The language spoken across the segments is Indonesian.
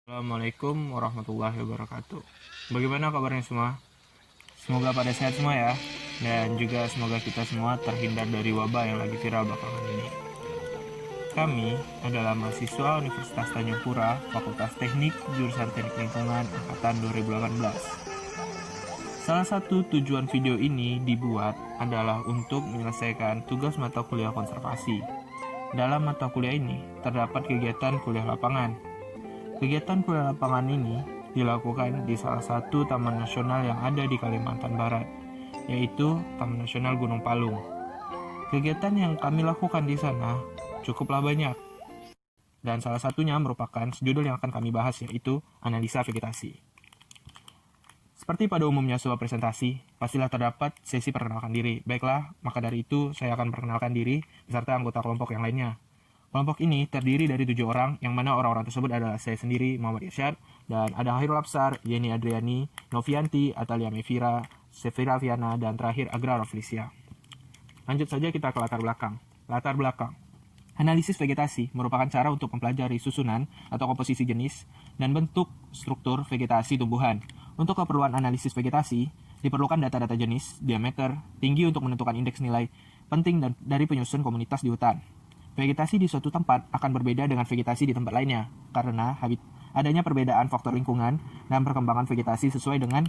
Assalamualaikum warahmatullahi wabarakatuh. Bagaimana kabarnya semua? Semoga pada sehat semua ya. Dan juga semoga kita semua terhindar dari wabah yang lagi viral belakangan ini. Kami adalah mahasiswa Universitas Tanjung Pura, Fakultas Teknik, jurusan Teknik Lingkungan, angkatan 2018. Salah satu tujuan video ini dibuat adalah untuk menyelesaikan tugas mata kuliah konservasi. Dalam mata kuliah ini terdapat kegiatan kuliah lapangan. Kegiatan kuliah lapangan ini dilakukan di salah satu taman nasional yang ada di Kalimantan Barat, yaitu Taman Nasional Gunung Palung. Kegiatan yang kami lakukan di sana cukuplah banyak, dan salah satunya merupakan judul yang akan kami bahas, yaitu analisa vegetasi. Seperti pada umumnya sebuah presentasi, pastilah terdapat sesi perkenalkan diri. Baiklah, maka dari itu saya akan perkenalkan diri beserta anggota kelompok yang lainnya. Kelompok ini terdiri dari 7 orang, yang mana orang-orang tersebut adalah saya sendiri, Muhammad Irsyad, dan ada Hairul Absar, Yeni Adriani, Novianti, Atalia Mevira, Sefira Viana, dan terakhir Agra Roflisia. Lanjut saja kita ke latar belakang. Latar belakang. Analisis vegetasi merupakan cara untuk mempelajari susunan atau komposisi jenis dan bentuk struktur vegetasi tumbuhan. Untuk keperluan analisis vegetasi, diperlukan data-data jenis, diameter, tinggi untuk menentukan indeks nilai penting dari penyusun komunitas di hutan. Vegetasi di suatu tempat akan berbeda dengan vegetasi di tempat lainnya, karena adanya perbedaan faktor lingkungan dan perkembangan vegetasi sesuai dengan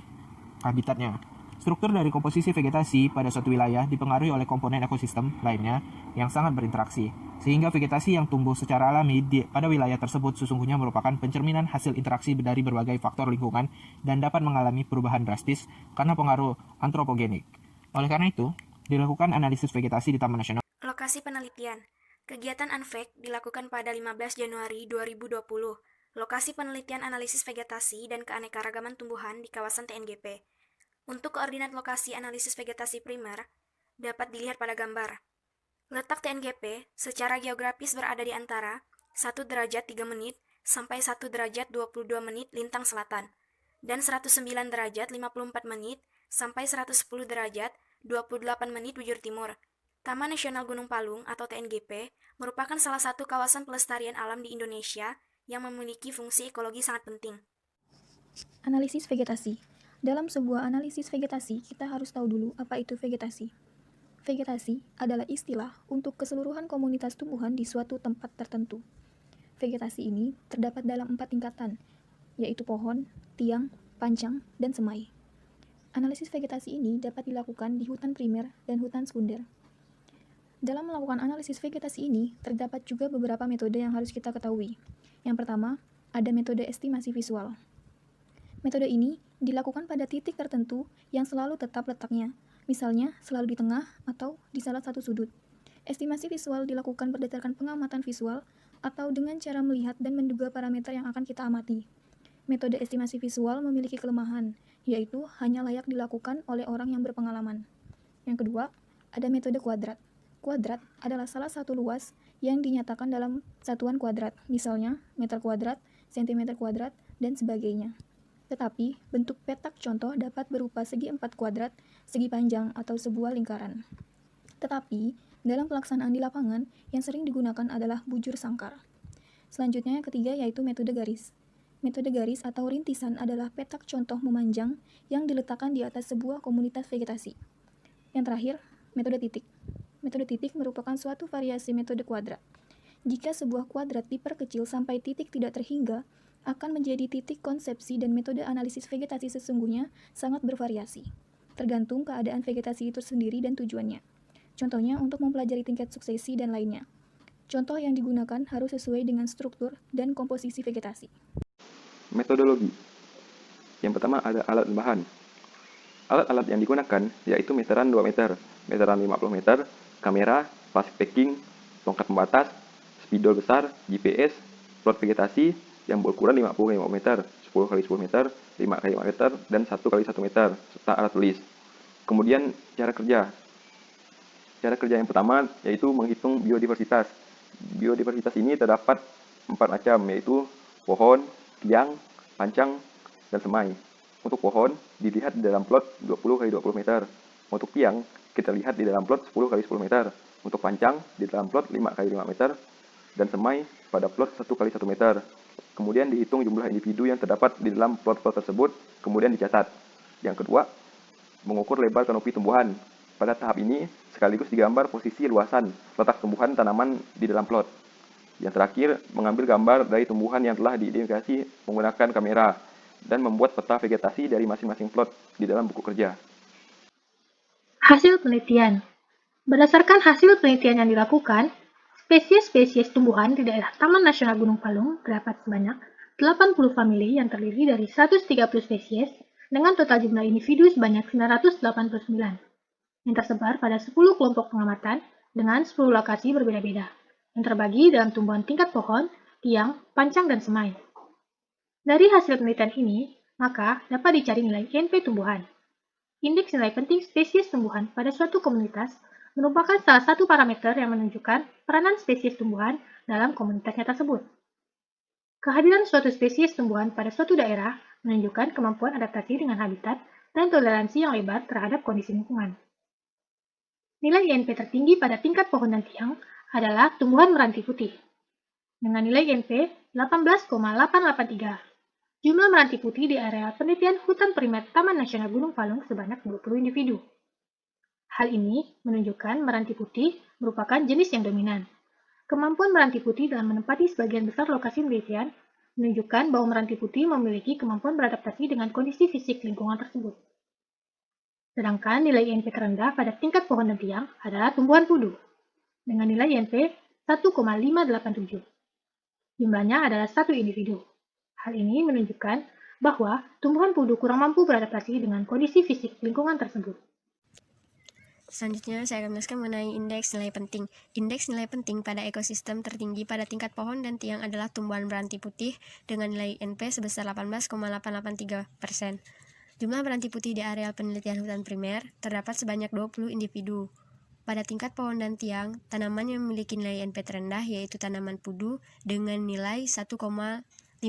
habitatnya. Struktur dari komposisi vegetasi pada suatu wilayah dipengaruhi oleh komponen ekosistem lainnya yang sangat berinteraksi, sehingga vegetasi yang tumbuh secara alami pada wilayah tersebut sesungguhnya merupakan pencerminan hasil interaksi dari berbagai faktor lingkungan dan dapat mengalami perubahan drastis karena pengaruh antropogenik. Oleh karena itu, dilakukan analisis vegetasi di Taman Nasional. Lokasi penelitian. Kegiatan ANVEG dilakukan pada 15 Januari 2020. Lokasi penelitian analisis vegetasi dan keanekaragaman tumbuhan di kawasan TNGP. Untuk koordinat lokasi analisis vegetasi primer, dapat dilihat pada gambar. Letak TNGP secara geografis berada di antara 1 derajat 3 menit sampai 1 derajat 22 menit lintang selatan, dan 109 derajat 54 menit sampai 110 derajat 28 menit bujur timur. Taman Nasional Gunung Palung atau TNGP merupakan salah satu kawasan pelestarian alam di Indonesia yang memiliki fungsi ekologi sangat penting. Analisis vegetasi. Dalam sebuah analisis vegetasi, kita harus tahu dulu apa itu vegetasi. Vegetasi adalah istilah untuk keseluruhan komunitas tumbuhan di suatu tempat tertentu. Vegetasi ini terdapat dalam 4 tingkatan, yaitu pohon, tiang, pancang, dan semai. Analisis vegetasi ini dapat dilakukan di hutan primer dan hutan sekunder. Dalam melakukan analisis vegetasi ini, terdapat juga beberapa metode yang harus kita ketahui. Yang pertama, ada metode estimasi visual. Metode ini dilakukan pada titik tertentu yang selalu tetap letaknya, misalnya selalu di tengah atau di salah satu sudut. Estimasi visual dilakukan berdasarkan pengamatan visual atau dengan cara melihat dan menduga parameter yang akan kita amati. Metode estimasi visual memiliki kelemahan, yaitu hanya layak dilakukan oleh orang yang berpengalaman. Yang kedua, ada metode kuadrat. Kuadrat adalah salah satu luas yang dinyatakan dalam satuan kuadrat, misalnya meter kuadrat, sentimeter kuadrat, dan sebagainya. Tetapi, bentuk petak contoh dapat berupa segi 4 kuadrat, segi panjang, atau sebuah lingkaran. Tetapi, dalam pelaksanaan di lapangan, yang sering digunakan adalah bujur sangkar. Selanjutnya, yang ketiga yaitu metode garis. Metode garis atau rintisan adalah petak contoh memanjang yang diletakkan di atas sebuah komunitas vegetasi. Yang terakhir, metode titik. Metode titik merupakan suatu variasi metode kuadrat. Jika sebuah kuadrat diperkecil sampai titik tidak terhingga, akan menjadi titik konsepsi dan metode analisis vegetasi sesungguhnya sangat bervariasi, tergantung keadaan vegetasi itu sendiri dan tujuannya. Contohnya untuk mempelajari tingkat suksesi dan lainnya. Contoh yang digunakan harus sesuai dengan struktur dan komposisi vegetasi. Metodologi. Yang pertama ada alat dan bahan. Alat-alat yang digunakan yaitu meteran 2 meter, meteran 50 meter, kamera, plastik packing, tongkat pembatas, spidol besar, GPS, plot vegetasi yang berukuran 50 meter, 10 x 10 meter, 5 x 5 meter, dan 1 x 1 meter, serta alat tulis. Kemudian cara kerja. Cara kerja yang pertama yaitu menghitung biodiversitas. Biodiversitas ini terdapat 4 macam, yaitu pohon, tiang, pancang, dan semai. Untuk pohon, dilihat di dalam plot 20 x 20 meter. Untuk tiang, kita lihat di dalam plot 10 x 10 meter. Untuk pancang, di dalam plot 5 x 5 meter. Dan semai pada plot 1 x 1 meter. Kemudian dihitung jumlah individu yang terdapat di dalam plot-plot tersebut, kemudian dicatat. Yang kedua, mengukur lebar kanopi tumbuhan. Pada tahap ini, sekaligus digambar posisi luasan letak tumbuhan tanaman di dalam plot. Yang terakhir, mengambil gambar dari tumbuhan yang telah diidentifikasi menggunakan kamera dan membuat peta vegetasi dari masing-masing plot di dalam buku kerja. Hasil penelitian. Berdasarkan hasil penelitian yang dilakukan, spesies-spesies tumbuhan di daerah Taman Nasional Gunung Palung terdapat sebanyak 80 famili yang terdiri dari 130 spesies dengan total jumlah individu sebanyak 989 yang tersebar pada 10 kelompok pengamatan dengan 10 lokasi berbeda-beda yang terbagi dalam tumbuhan tingkat pohon, tiang, pancang, dan semai. Dari hasil penelitian ini, maka dapat dicari nilai INP tumbuhan. Indeks nilai penting spesies tumbuhan pada suatu komunitas merupakan salah satu parameter yang menunjukkan peranan spesies tumbuhan dalam komunitasnya tersebut. Kehadiran suatu spesies tumbuhan pada suatu daerah menunjukkan kemampuan adaptasi dengan habitat dan toleransi yang lebar terhadap kondisi lingkungan. Nilai INP tertinggi pada tingkat pohon dan tiang adalah tumbuhan meranti putih, dengan nilai INP 18,883. Jumlah meranti putih di area penelitian hutan primer Taman Nasional Gunung Palung sebanyak 20 individu. Hal ini menunjukkan meranti putih merupakan jenis yang dominan. Kemampuan meranti putih dalam menempati sebagian besar lokasi penelitian menunjukkan bahwa meranti putih memiliki kemampuan beradaptasi dengan kondisi fisik lingkungan tersebut. Sedangkan nilai INP terendah pada tingkat pohon dan tiang adalah tumbuhan pudu, dengan nilai INP 1,587. Jumlahnya adalah 1 individu. Hal ini menunjukkan bahwa tumbuhan pudu kurang mampu beradaptasi dengan kondisi fisik lingkungan tersebut. Selanjutnya, saya akan menjelaskan mengenai indeks nilai penting. Indeks nilai penting pada ekosistem tertinggi pada tingkat pohon dan tiang adalah tumbuhan meranti putih dengan nilai INP sebesar 18,883%. Jumlah meranti putih di areal penelitian hutan primer terdapat sebanyak 20 individu. Pada tingkat pohon dan tiang, tanaman yang memiliki nilai INP terendah yaitu tanaman pudu dengan nilai 1,587%.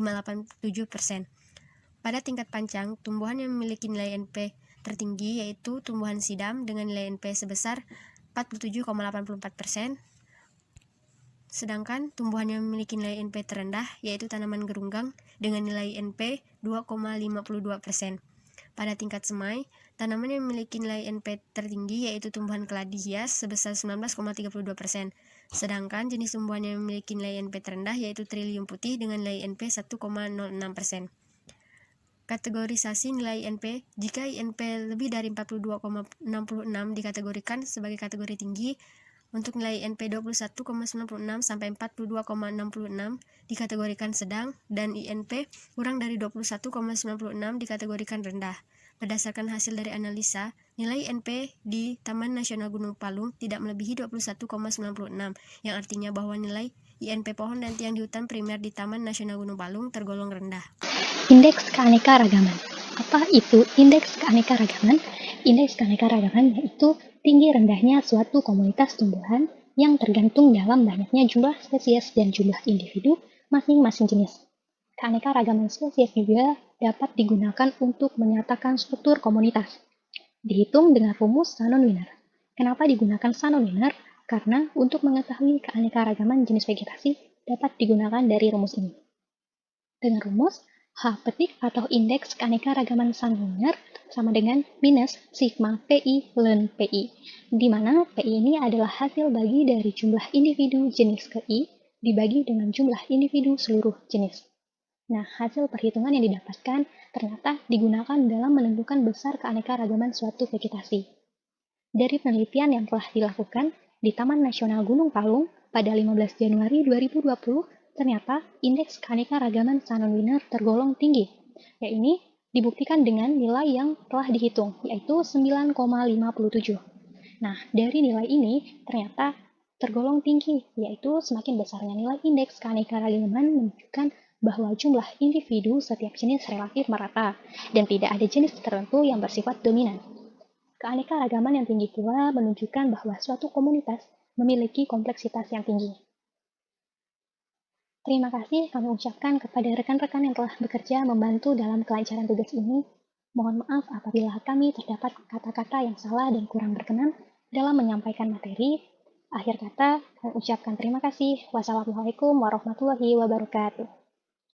Pada tingkat pancang, tumbuhan yang memiliki nilai INP tertinggi yaitu tumbuhan sidam dengan nilai INP sebesar 47,84%. Sedangkan tumbuhan yang memiliki nilai INP terendah yaitu tanaman gerunggang dengan nilai INP 2,52%. Pada tingkat semai, tanaman yang memiliki nilai INP tertinggi yaitu tumbuhan keladi hias sebesar 19,32%. Sedangkan jenis tumbuhan yang memiliki nilai INP terendah yaitu trilium putih dengan nilai INP 1,06%. Kategorisasi nilai INP. Jika INP lebih dari 42,66 dikategorikan sebagai kategori tinggi, untuk nilai INP 21,96 sampai 42,66 dikategorikan sedang, dan INP kurang dari 21,96 dikategorikan rendah. Berdasarkan hasil dari analisa, nilai INP di Taman Nasional Gunung Palung tidak melebihi 21,96, yang artinya bahwa nilai INP pohon dan tiang di hutan primer di Taman Nasional Gunung Palung tergolong rendah. Indeks keanekaragaman. Apa itu indeks keanekaragaman? Indeks keanekaragaman yaitu tinggi rendahnya suatu komunitas tumbuhan yang tergantung dalam banyaknya jumlah spesies dan jumlah individu masing-masing jenis. Keanekaragaman spesies juga dapat digunakan untuk menyatakan struktur komunitas. Dihitung dengan rumus Shannon-Wiener. Kenapa digunakan Shannon-Wiener? Karena untuk mengetahui keanekaragaman jenis vegetasi dapat digunakan dari rumus ini. Dengan rumus H petik atau indeks keanekaragaman Shannon-Wiener sama dengan minus sigma PI ln PI, di mana PI ini adalah hasil bagi dari jumlah individu jenis ke I dibagi dengan jumlah individu seluruh jenis. Nah, hasil perhitungan yang didapatkan ternyata digunakan dalam menentukan besar keanekaragaman suatu vegetasi. Dari penelitian yang telah dilakukan di Taman Nasional Gunung Palung pada 15 Januari 2020, ternyata indeks keanekaragaman Shannon-Wiener tergolong tinggi, yaitu dibuktikan dengan nilai yang telah dihitung, yaitu 9,57. Nah, dari nilai ini ternyata tergolong tinggi, yaitu semakin besarnya nilai indeks keanekaragaman menunjukkan bahwa jumlah individu setiap jenis relatif merata, dan tidak ada jenis tertentu yang bersifat dominan. Keanekaragaman yang tinggi pula menunjukkan bahwa suatu komunitas memiliki kompleksitas yang tinggi. Terima kasih kami ucapkan kepada rekan-rekan yang telah bekerja membantu dalam kelancaran tugas ini. Mohon maaf apabila kami terdapat kata-kata yang salah dan kurang berkenan dalam menyampaikan materi. Akhir kata, kami ucapkan terima kasih. Wassalamualaikum warahmatullahi wabarakatuh.